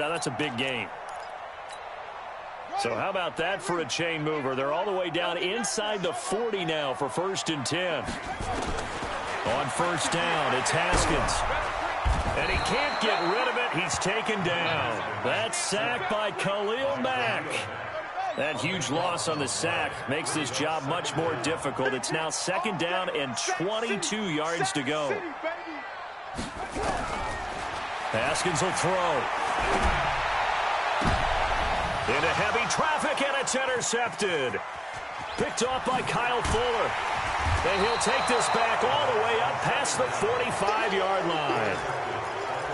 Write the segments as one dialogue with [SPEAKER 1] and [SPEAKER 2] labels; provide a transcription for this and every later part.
[SPEAKER 1] Now, that's a big gain. So how about that for a chain mover? They're all the way down inside the 40 now for 1st and 10. On 1st down, it's Haskins. And he can't get rid of it. He's taken down. That's sacked by Khalil Mack. That huge loss on the sack makes this job much more difficult. It's now 2nd down and 22 yards to go. Haskins will throw. Into heavy traffic, and it's intercepted. Picked off by Kyle Fuller. And he'll take this back all the way up past the 45-yard line.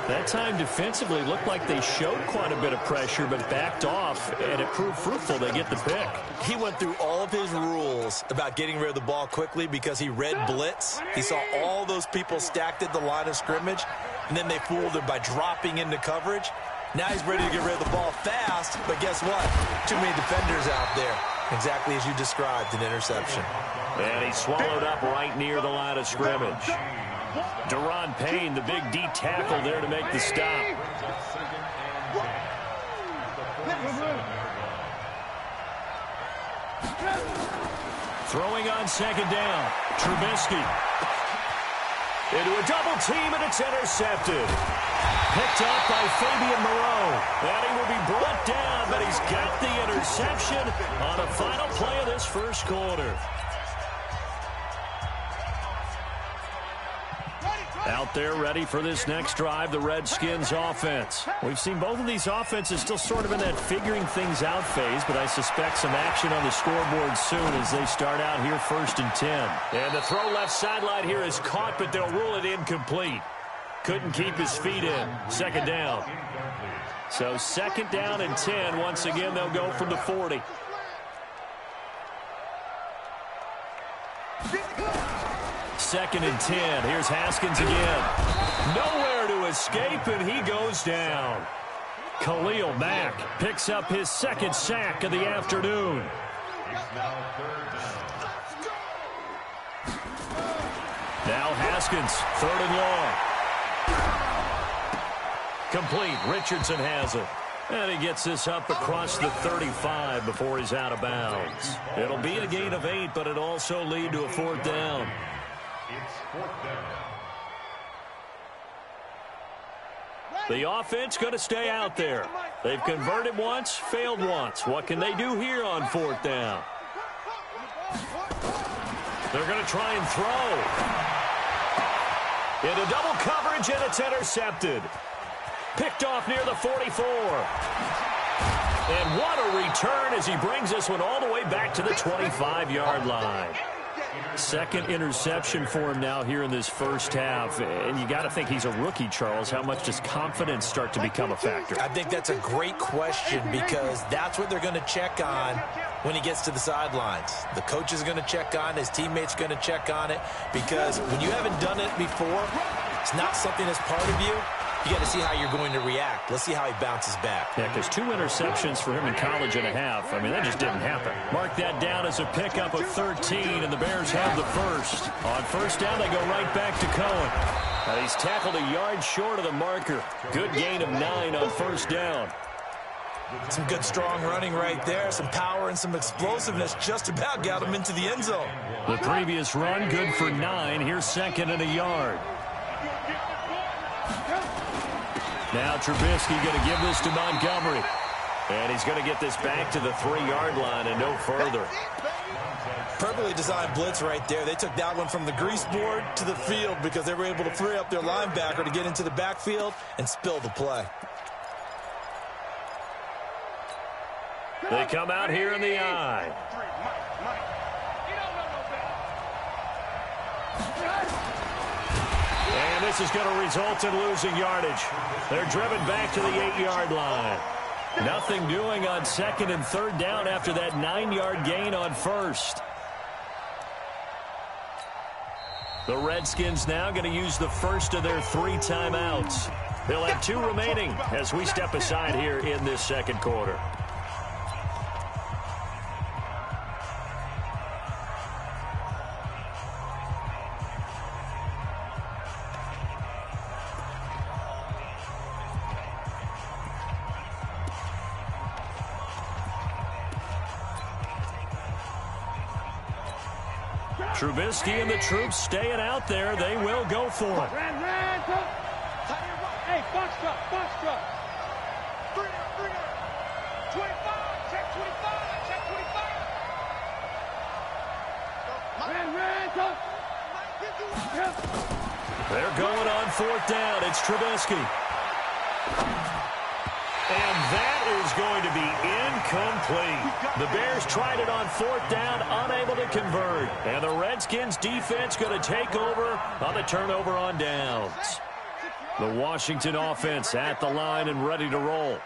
[SPEAKER 1] That time defensively looked like they showed quite a bit of pressure but backed off, and it proved fruitful. They get the pick.
[SPEAKER 2] He went through all of his rules about getting rid of the ball quickly because he read blitz. He saw all those people stacked at the line of scrimmage, and then they fooled him by dropping into coverage. Now he's ready to get rid of the ball fast, but guess what? Too many defenders out there. Exactly as you described, an interception.
[SPEAKER 1] And he's swallowed up right near the line of scrimmage. Deron Payne, the big D tackle there to make the stop. Throwing on 2nd down. Trubisky. Into a double team, and it's intercepted. Picked up by Fabian Moreau. And he will be brought down, but he's got the interception on the final play of this 1st quarter. Out there ready for this next drive, the Redskins offense. We've seen both of these offenses still sort of in that figuring things out phase, but I suspect some action on the scoreboard soon as they start out here 1st and 10. And the throw left sideline here is caught, but they'll rule it incomplete. Couldn't keep his feet in. 2nd down. So 2nd down and 10. Once again, they'll go from the 40. Second and 10. Here's Haskins again. Nowhere to escape, and he goes down. Khalil Mack picks up his 2nd sack of the afternoon. Now Haskins, 3rd and long. Complete. Richardson has it. And he gets this up across the 35 before he's out of bounds. It'll be a gain of 8, but it'll also lead to a 4th down.
[SPEAKER 3] It's 4th down.
[SPEAKER 1] The offense going to stay out there. They've converted once, failed once. What can they do here on 4th down? They're going to try and throw. Into double coverage, and it's intercepted. Picked off near the 44. And what a return as he brings this one all the way back to the 25-yard line. 2nd interception for him now here in this 1st half. And you got to think he's a rookie, Charles. How much does confidence start to become a factor?
[SPEAKER 2] I think that's a great question because that's what they're going to check on when he gets to the sidelines. The coach is going to check on it. His teammates going to check on it because when you haven't done it before, it's not something that's part of you. You got to see how you're going to react. Let's see how he bounces back.
[SPEAKER 1] Yeah, because 2 interceptions for him in college and a half. I mean, that just didn't happen. Mark that down as a pickup of 13, and the Bears have the 1st. On 1st down, they go right back to Cohen. He's tackled a yard short of the marker. Good gain of 9 on 1st down.
[SPEAKER 2] Some good strong running right there. Some power and some explosiveness just about got him into the end zone.
[SPEAKER 1] The previous run, good for 9. Here's 2nd and a yard. Now Trubisky going to give this to Montgomery. And he's going to get this back to the 3-yard line and no further.
[SPEAKER 2] Perfectly designed blitz right there. They took that one from the grease board to the field because they were able to free up their linebacker to get into the backfield and spill the play.
[SPEAKER 1] They come out here in the eye. And this is going to result in losing yardage. They're driven back to the 8-yard line. Nothing doing on 2nd and 3rd down after that 9-yard gain on 1st. The Redskins now going to use the 1st of their 3 timeouts. They'll have 2 remaining as we step aside here in this 2nd quarter. Trubisky and the troops staying out there. They will go for it.
[SPEAKER 4] Hey, box truck. 25, check 25, check 25.
[SPEAKER 1] They're going on 4th down. It's Trubisky. And that is going to be incomplete. The Bears tried it on 4th down, unable to convert. And the Redskins defense going to take over on the turnover on downs. The Washington offense at the line and ready to roll.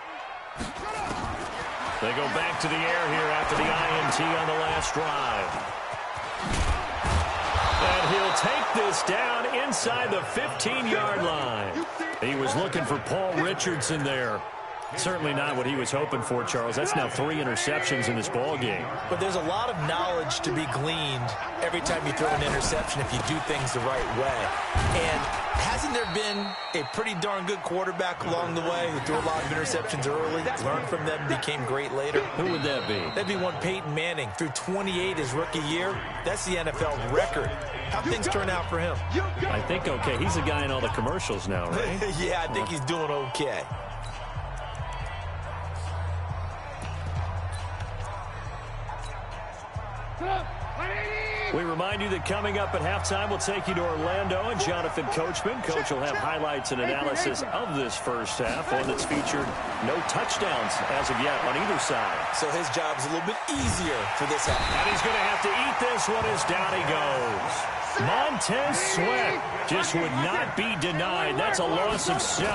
[SPEAKER 1] They go back to the air here after the INT on the last drive. And he'll take this down inside the 15-yard line. He was looking for Paul Richardson there. Certainly not what he was hoping for, Charles. That's now 3 interceptions in this ball game.
[SPEAKER 2] But there's a lot of knowledge to be gleaned every time you throw an interception if you do things the right way. And hasn't there been a pretty darn good quarterback along the way who threw a lot of interceptions early, learned from them, became great later?
[SPEAKER 1] Who would that be?
[SPEAKER 2] That'd be one Peyton Manning. Threw 28 his rookie year. That's the NFL record. How'd things turn out for him?
[SPEAKER 1] I think okay. He's a guy in all the commercials now, right?
[SPEAKER 2] Yeah, I think he's doing okay.
[SPEAKER 1] We remind you that coming up at halftime, we'll take you to Orlando and Jonathan Coachman. Coach will have highlights and analysis of this first half, one that's featured no touchdowns as of yet on either side.
[SPEAKER 2] So his job's a little bit easier for this half.
[SPEAKER 1] And he's going to have to eat this one as down he goes. Montez Sweat just would not be denied. That's a loss of 7.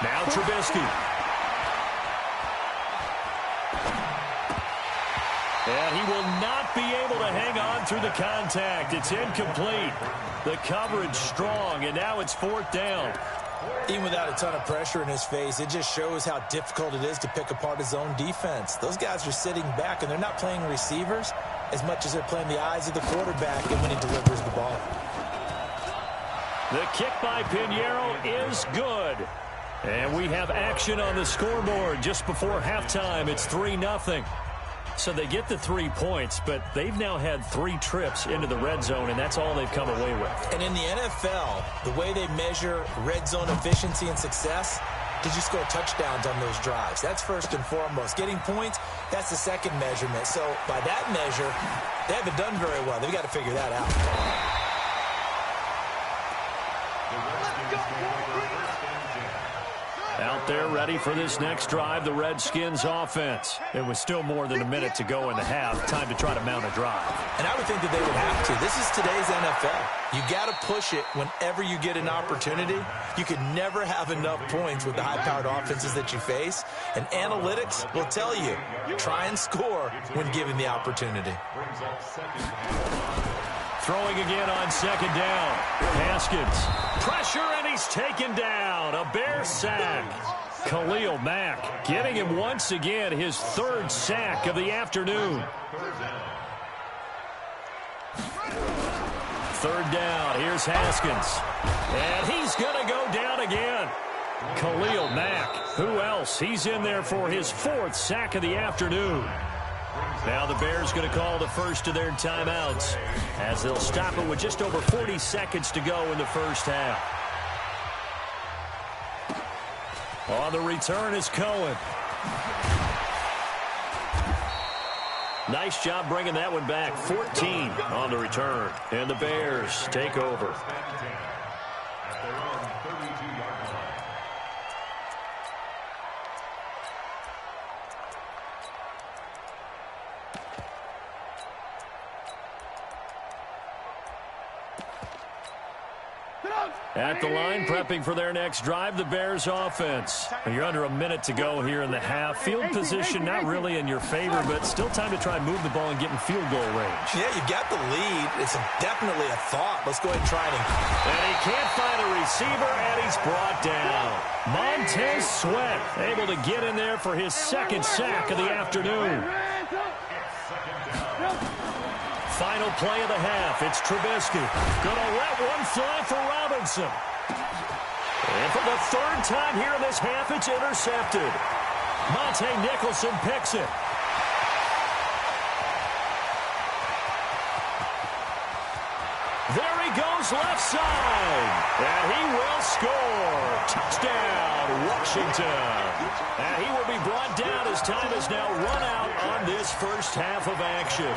[SPEAKER 1] Now Trubisky. And he will not be able to hang on through the contact. It's incomplete. The coverage strong, and now it's 4th down.
[SPEAKER 2] Even without a ton of pressure in his face, it just shows how difficult it is to pick apart his own defense. Those guys are sitting back, and they're not playing receivers as much as they're playing the eyes of the quarterback and when he delivers the ball.
[SPEAKER 1] The kick by Pinheiro is good. And we have action on the scoreboard just before halftime. It's 3-0. So they get the 3 points, but they've now had 3 trips into the red zone, and that's all they've come away with.
[SPEAKER 2] And in the NFL, the way they measure red zone efficiency and success, did you score touchdowns on those drives? That's first and foremost. Getting points, that's the second measurement. So by that measure, they haven't done very well. They've got to figure that out.
[SPEAKER 1] Out there ready for this next drive, the Redskins offense. It was still more than a minute to go in the half. Time to try to mount a drive.
[SPEAKER 2] And I would think that they would have to. This is today's NFL. You got to push it whenever you get an opportunity. You could never have enough points with the high-powered offenses that you face. And analytics will tell you, try and score when given the opportunity.
[SPEAKER 1] Throwing again on 2nd down. Haskins. Pressure, and he's taken down. A Bear sack. Khalil Mack getting him once again his 3rd sack of the afternoon. 3rd down. Here's Haskins. And he's going to go down again. Khalil Mack. Who else? He's in there for his 4th sack of the afternoon. Now the Bears going to call the first of their timeouts as they'll stop it with just over 40 seconds to go in the first half. On the return is Cohen. Nice job bringing that one back. 14 on the return. And the Bears take over. At the line, prepping for their next drive, the Bears offense. You're under a minute to go here in the half. Field position not really in your favor, but still time to try and move the ball and get in field goal range.
[SPEAKER 2] Yeah, you got the lead. It's definitely a thought. Let's go ahead and try it.
[SPEAKER 1] And he can't find a receiver, and he's brought down. Montez Sweat able to get in there for his 2nd sack of the afternoon. Final play of the half. It's Trubisky. Gonna let one fly for Robinson. And for the 3rd time here in this half, it's intercepted. Monte Nicholson picks it. goes left side. And he will score. Touchdown, Washington. And he will be brought down as time has now run out on this first half of action.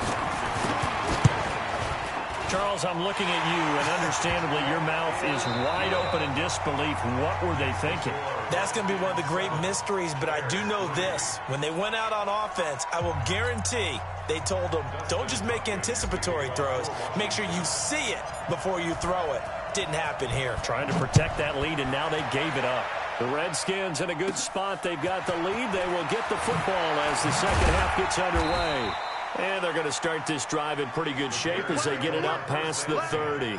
[SPEAKER 1] Charles, I'm looking at you, and understandably, your mouth is wide open in disbelief. What were they thinking?
[SPEAKER 2] That's going to be one of the great mysteries, but I do know this. When they went out on offense, I will guarantee they told them, don't just make anticipatory throws. Make sure you see it before you throw it. Didn't happen here.
[SPEAKER 1] Trying to protect that lead, and now they gave it up. The Redskins in a good spot. They've got the lead. They will get the football as the second half gets underway. And they're going to start this drive in pretty good shape as they get it up past the 30.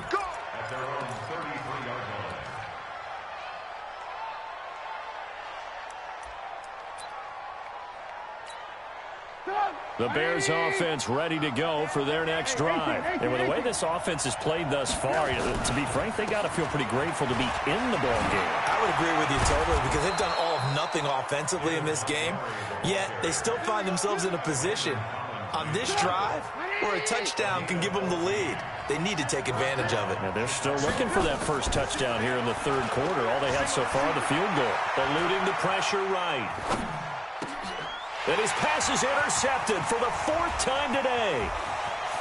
[SPEAKER 1] The Bears offense ready to go for their next drive. And with the way this offense has played thus far, to be frank, they got to feel pretty grateful to be in the ball game.
[SPEAKER 2] I would agree with you totally because they've done all of nothing offensively in this game, yet they still find themselves in a position on this drive where a touchdown can give them the lead. They need to take advantage of it.
[SPEAKER 1] Now they're still looking for that first touchdown here in the third quarter. All they had so far, the field goal. Eluding the pressure right. And his pass is intercepted for the fourth time today.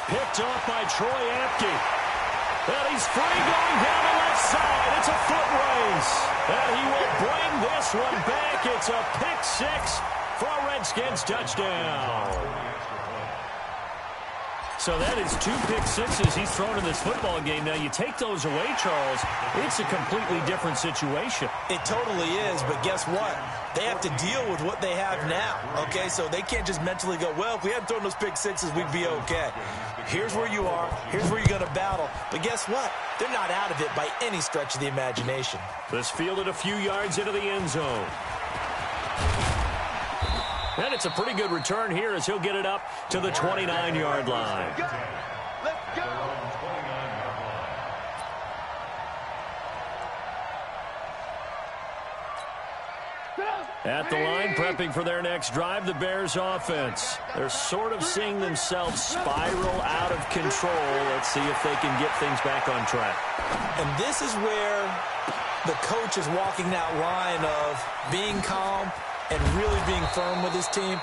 [SPEAKER 1] Picked off by Troy Apke. And he's free going down the left side. It's a foot race. And he will bring this one back. It's a pick six for a Redskins touchdown. So that is 2 pick sixes he's thrown in this football game. Now, you take those away, Charles, it's a completely different situation.
[SPEAKER 2] It totally is, but guess what? They have to deal with what they have now, okay? So they can't just mentally go, well, if we hadn't thrown those pick sixes, we'd be okay. Here's where you are. Here's where you're going to battle. But guess what? They're not out of it by any stretch of the imagination.
[SPEAKER 1] This fielded a few yards into the end zone. And it's a pretty good return here as he'll get it up to the 29-yard line.
[SPEAKER 4] Let's go.
[SPEAKER 1] At the line, prepping for their next drive, the Bears offense. They're sort of seeing themselves spiral out of control. Let's see if they can get things back on track.
[SPEAKER 2] And this is where the coach is walking that line of being calm and really being firm with his team.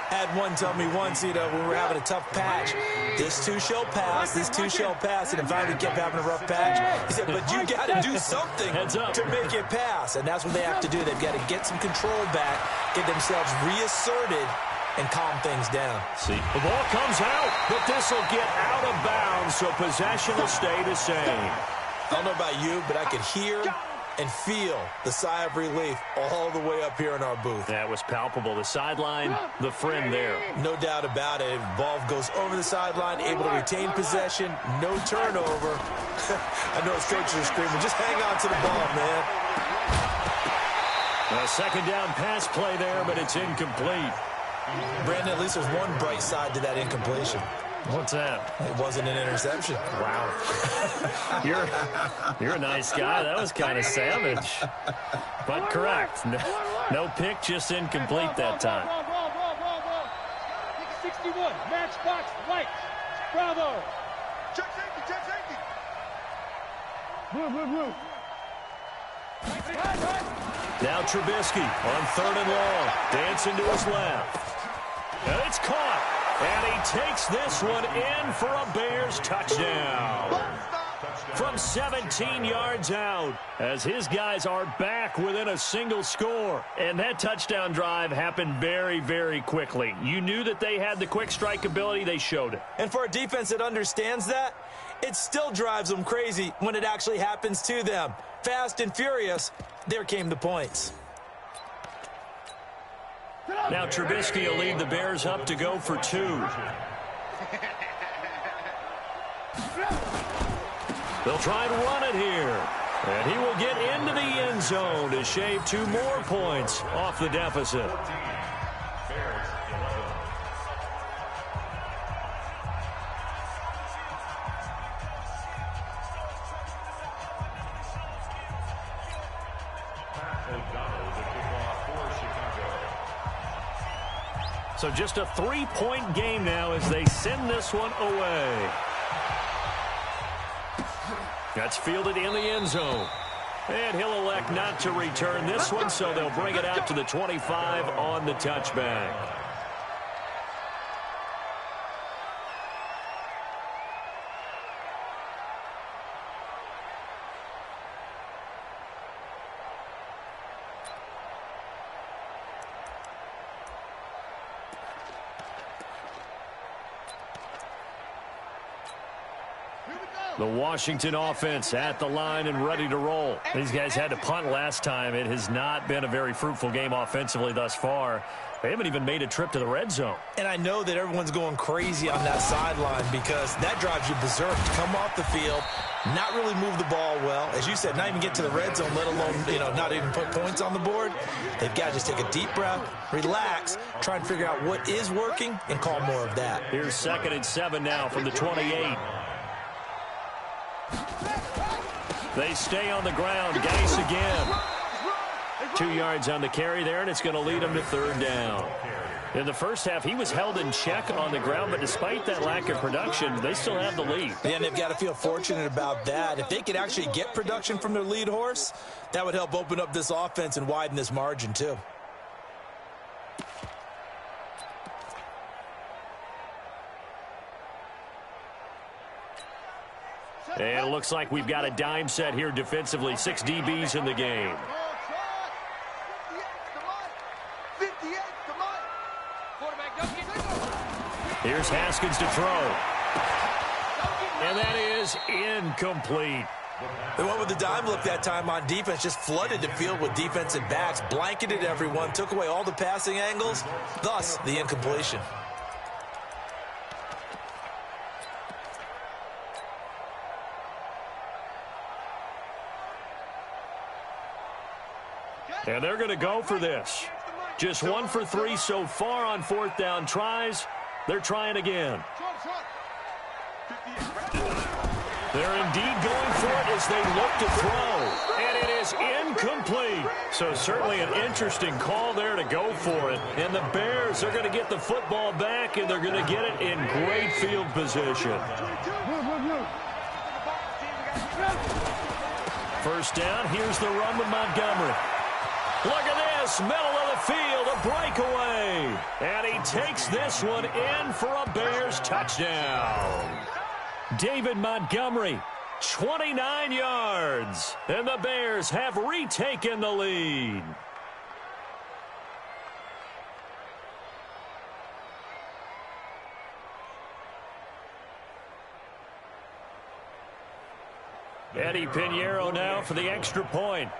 [SPEAKER 2] Had one tell me once, when we were having a tough patch, this too shall pass, this too shall pass, and in fact we kept having a rough patch. He said, but you got to do something to make it pass, and that's what they have to do. They've got to get some control back, get themselves reasserted, and calm things down.
[SPEAKER 1] See, the ball comes out, but this will get out of bounds, so possession will stay the same.
[SPEAKER 2] I don't know about you, but I could hear and feel the sigh of relief all the way up here in our booth.
[SPEAKER 1] That was palpable. The sideline, the friend there.
[SPEAKER 2] No doubt about it. Ball goes over the sideline, able to retain possession, no turnover. I know his coaches are screaming, just hang on to the ball, man.
[SPEAKER 1] A second down pass play there, but it's incomplete.
[SPEAKER 2] Brandon, at least there's one bright side to that incompletion.
[SPEAKER 1] What's that?
[SPEAKER 2] It wasn't an interception.
[SPEAKER 1] Wow. You're a nice guy. That was kind of savage. But correct. No pick, just incomplete that time.
[SPEAKER 4] 61, matchbox, white. Bravo. Check safety, check safety. Blue.
[SPEAKER 1] Now Trubisky on 3rd and long. Dancing to his left. And it's caught. And he takes this one in for a Bears touchdown. From 17 yards out, as his guys are back within a single score. And that touchdown drive happened very, very quickly. You knew that they had the quick strike ability. They showed it.
[SPEAKER 2] And for a defense that understands that, it still drives them crazy when it actually happens to them. Fast and furious, there came the points.
[SPEAKER 1] Now Trubisky will lead the Bears up to go for 2. They'll try and run it here. And he will get into the end zone to shave 2 more points off the deficit. So just a 3-point game now as they send this one away. That's fielded in the end zone. And he'll elect not to return this one, so they'll bring it out to the 25 on the touchback. The Washington offense at the line and ready to roll. These guys had to punt last time. It has not been a very fruitful game offensively thus far. They haven't even made a trip to the red zone.
[SPEAKER 2] And I know that everyone's going crazy on that sideline because that drives you berserk to come off the field, not really move the ball well. As you said, not even get to the red zone, let alone, not even put points on the board. They've got to just take a deep breath, relax, try and figure out what is working, and call more of that.
[SPEAKER 1] Here's 2nd and 7 now from the 28. They stay on the ground. Gase again. 2 yards on the carry there, and it's going to lead them to 3rd down. In the first half, he was held in check on the ground, but despite that lack of production, they still have the lead.
[SPEAKER 2] Yeah, and they've got to feel fortunate about that. If they could actually get production from their lead horse, that would help open up this offense and widen this margin too.
[SPEAKER 1] And it looks like we've got a dime set here defensively. 6 DBs in the game. Here's Haskins to throw. And that is incomplete.
[SPEAKER 2] They went with the dime look that time on defense, just flooded the field with defensive backs, blanketed everyone, took away all the passing angles, thus the incompletion.
[SPEAKER 1] And they're going to go for this. Just 1 for 3 so far on 4th down tries. They're trying again. They're indeed going for it as they look to throw. And it is incomplete. So certainly an interesting call there to go for it. And the Bears are going to get the football back, and they're going to get it in great field position. 1st down. Here's the run with Montgomery. Look at this, middle of the field, a breakaway. And he takes this one in for a Bears touchdown. David Montgomery, 29 yards. And the Bears have retaken the lead. Eddie Pinheiro now for the extra point.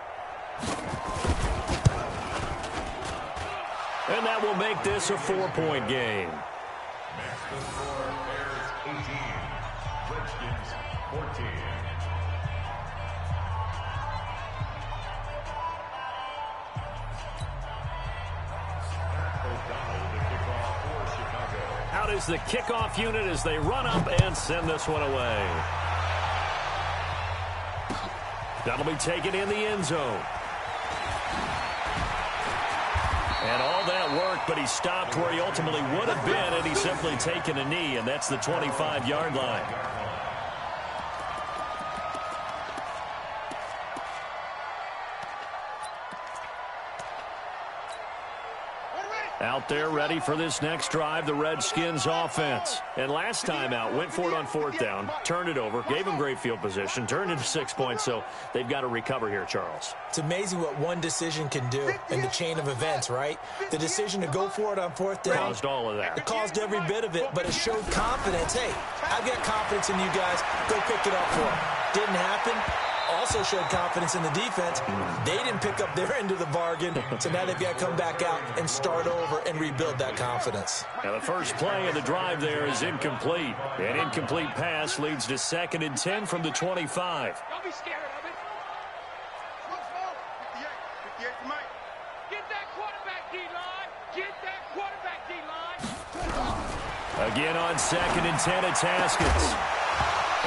[SPEAKER 1] And that will make this a 4-point game.
[SPEAKER 3] Maximum score, Bears 18, Redskins 14.
[SPEAKER 1] Out is the kickoff unit as they run up and send this one away. That'll be taken in the end zone. And all that work, but he stopped where he ultimately would have been, and he's simply taken a knee, and that's the 25-yard line. Out there ready for this next drive, the Redskins offense. And last time out, went for it on 4th down, turned it over, gave them great field position, turned into 6 points, so they've got to recover here, Charles.
[SPEAKER 2] It's amazing what one decision can do in the chain of events, right? The decision to go for it on 4th down.
[SPEAKER 1] Caused all of that.
[SPEAKER 2] It caused every bit of it, but it showed confidence. Hey, I've got confidence in you guys. Go pick it up for them. Didn't happen. Also showed confidence in the defense. They didn't pick up their end of the bargain, so now they've got to come back out and start over and rebuild that confidence.
[SPEAKER 1] Now the first play of the drive there is incomplete. An incomplete pass leads to 2nd and 10 from the 25.
[SPEAKER 4] Don't be scared of it. Get that quarterback, D-line. Get that quarterback, D-line.
[SPEAKER 1] Again on 2nd and 10, it's Haskins.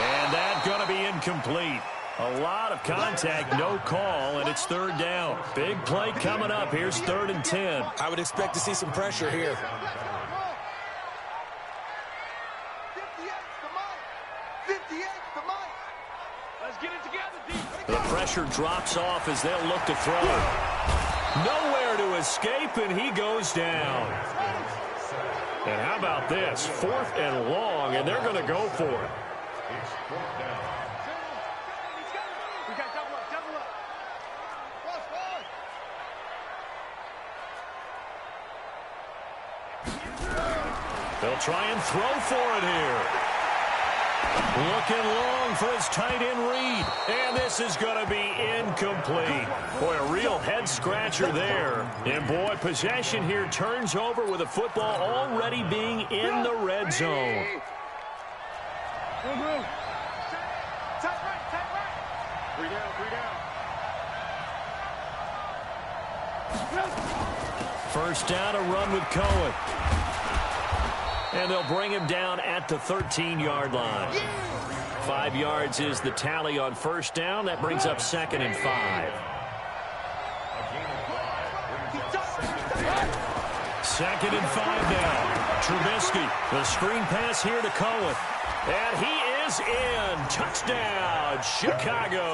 [SPEAKER 1] And that's going to be incomplete. A lot of contact, no call, and it's 3rd down. Big play coming up. Here's 3rd and 10.
[SPEAKER 2] I would expect to see some pressure here.
[SPEAKER 4] Let's get it
[SPEAKER 1] pressure drops off as they'll look to throw. Nowhere to escape, and he goes down. And how about this? 4th and long, and they're going to go for it.
[SPEAKER 3] It's 4th down.
[SPEAKER 4] We got double up, double up.
[SPEAKER 1] They'll try and throw for it here. Looking long for his tight end read. And this is going to be incomplete. Boy, a real head-scratcher there. And, boy, possession here turns over with the football already being in the red zone.
[SPEAKER 4] Tight right, tight right. 3 down, 3 down.
[SPEAKER 1] First down, a run with Cohen. And they'll bring him down at the 13-yard line. 5 yards is the tally on first down. That brings up 2nd and 5. 2nd and 5 now. Trubisky, the screen pass here to Cohen. And he is in. Touchdown, Chicago.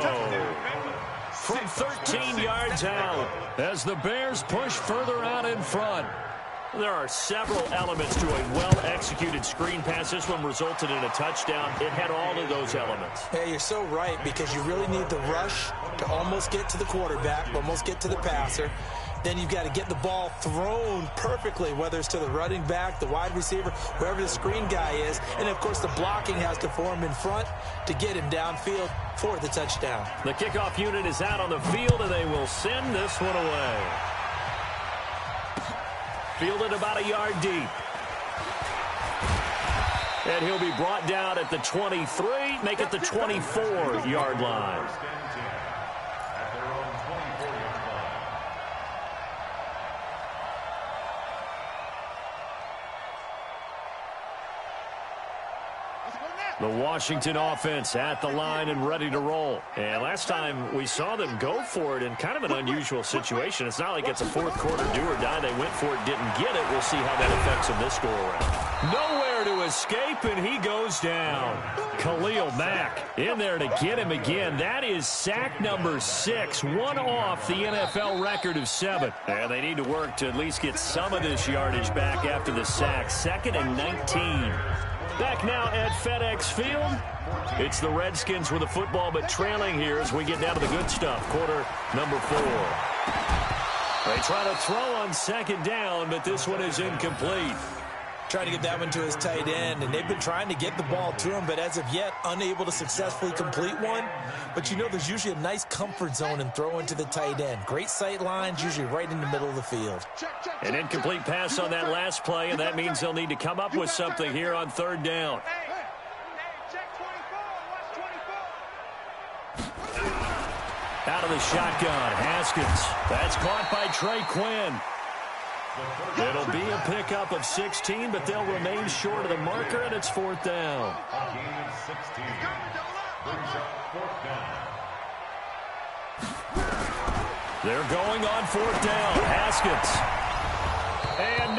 [SPEAKER 1] From 13 yards out as the Bears push further out in front. There are several elements to a well-executed screen pass. This one resulted in a touchdown. It had all of those elements.
[SPEAKER 2] Yeah, you're so right, because you really need the rush to almost get to the quarterback, almost get to the passer. Then you've got to get the ball thrown perfectly, whether it's to the running back, the wide receiver, whoever the screen guy is. And, of course, the blocking has to form in front to get him downfield for the touchdown.
[SPEAKER 1] The kickoff unit is out on the field, and they will send this one away. Fielded about a yard deep. And he'll be brought down at the 23, make it the 24-yard line. The Washington offense at the line and ready to roll. And last time we saw them go for it in kind of an unusual situation. It's not like it's a fourth quarter do or die. They went for it, didn't get it. We'll see how that affects them this go-around. Nowhere to escape, and he goes down. Khalil Mack in there to get him again. That is sack number 6, one off the NFL record of 7. And they need to work to at least get some of this yardage back after the sack. 2nd and 19. Back now at FedEx Field. It's the Redskins with the football, but trailing here as we get down to the good stuff. Quarter number 4. They try to throw on 2nd down, but this one is incomplete.
[SPEAKER 2] Trying to get that one to his tight end, and they've been trying to get the ball to him, but as of yet, unable to successfully complete one. But you know there's usually a nice comfort zone in throwing to the tight end. Great sight lines, usually right in the middle of the field.
[SPEAKER 1] An incomplete pass on that last play, and that means they'll need to come up with something here on 3rd down. Out of the shotgun, Haskins. That's caught by Trey Quinn. It'll be a pickup of 16, but they'll remain short of the marker, and it's 4th down. They're going on 4th down. Haskins. And